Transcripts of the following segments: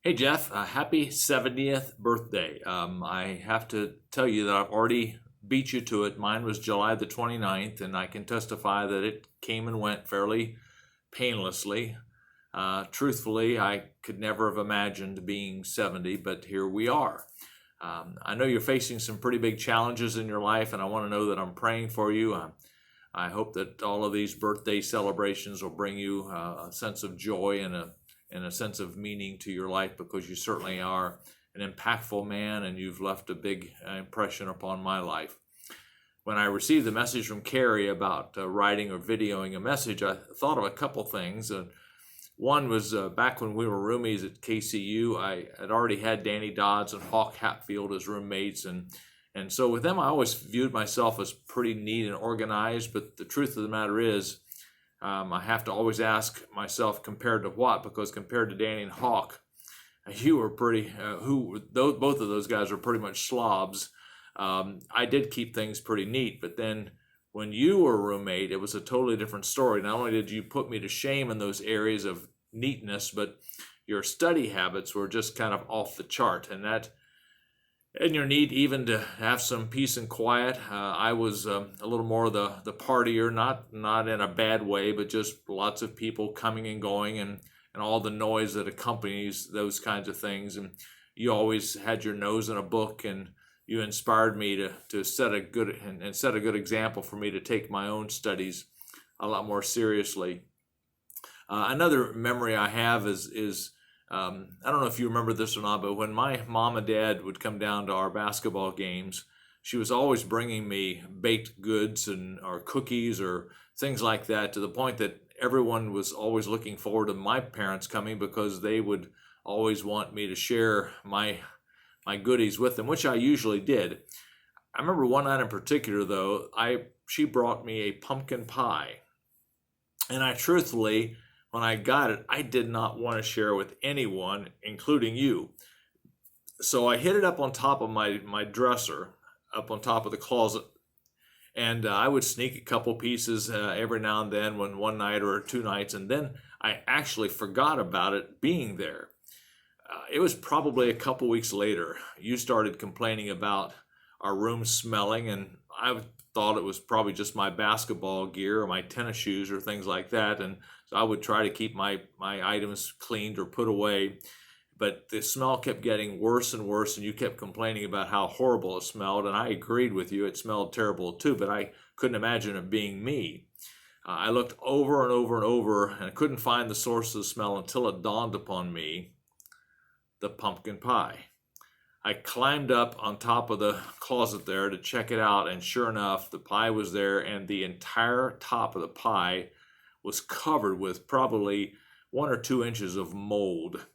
Hey Jeff, happy 70th birthday. I have to tell you that I've already beat you to it. Mine was July the 29th, and I can testify that it came and went fairly painlessly. Truthfully, I could never have imagined being 70, but here we are. I know you're facing some pretty big challenges in your life, and I want to know that I'm praying for you. I hope that all of these birthday celebrations will bring you a sense of joy and a sense of meaning to your life, because you certainly are an impactful man and you've left a big impression upon my life. When I received the message from Carrie about writing or videoing a message, I thought of a couple things. One was back when we were roomies at KCU, I had already had Danny Dodds and Hawk Hatfield as roommates, and so with them I always viewed myself as pretty neat and organized, but the truth of the matter is I have to always ask myself, compared to what? Because compared to Danny and Hawk, you were pretty, both of those guys were pretty much slobs. I did keep things pretty neat, but then when you were a roommate, it was a totally different story. Not only did you put me to shame in those areas of neatness, but your study habits were just kind of off the chart, and your need even to have some peace and quiet. I was a little more the partier, not in a bad way, but just lots of people coming and going, and all the noise that accompanies those kinds of things. And you always had your nose in a book, and you inspired me to set a good example for me to take my own studies a lot more seriously. Another memory I have is I don't know if you remember this or not, but when my mom and dad would come down to our basketball games, she was always bringing me baked goods or cookies or things like that, to the point that everyone was always looking forward to my parents coming, because they would always want me to share my goodies with them, which I usually did. I remember one night in particular, though, she brought me a pumpkin pie, and I truthfully, when I got it, I did not want to share with anyone, including you. So I hid it up on top of my dresser, up on top of the closet, and I would sneak a couple pieces every now and then, one night or two nights, and then I actually forgot about it being there. It was probably a couple weeks later, you started complaining about our room smelling, and I thought it was probably just my basketball gear or my tennis shoes or things like that, and so I would try to keep my items cleaned or put away, but the smell kept getting worse and worse, and you kept complaining about how horrible it smelled, and I agreed with you. It smelled terrible too, but I couldn't imagine it being me. I looked over and over and over, and I couldn't find the source of the smell until it dawned upon me: the pumpkin pie. I climbed up on top of the closet there to check it out, and sure enough, the pie was there, and the entire top of the pie was covered with probably 1 or 2 inches of mold.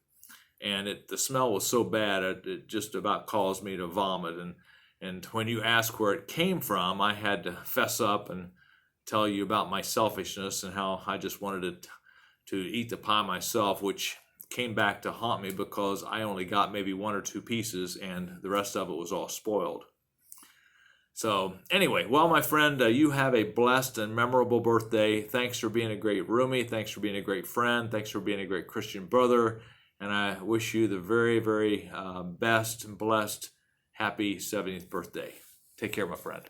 And the smell was so bad, it just about caused me to vomit. And when you asked where it came from, I had to fess up and tell you about my selfishness and how I just wanted to eat the pie myself, which came back to haunt me, because I only got maybe 1 or 2 pieces, and the rest of it was all spoiled. So anyway, well, my friend, you have a blessed and memorable birthday. Thanks for being a great roomie. Thanks for being a great friend. Thanks for being a great Christian brother. And I wish you the very, very best and blessed, happy 70th birthday. Take care, my friend.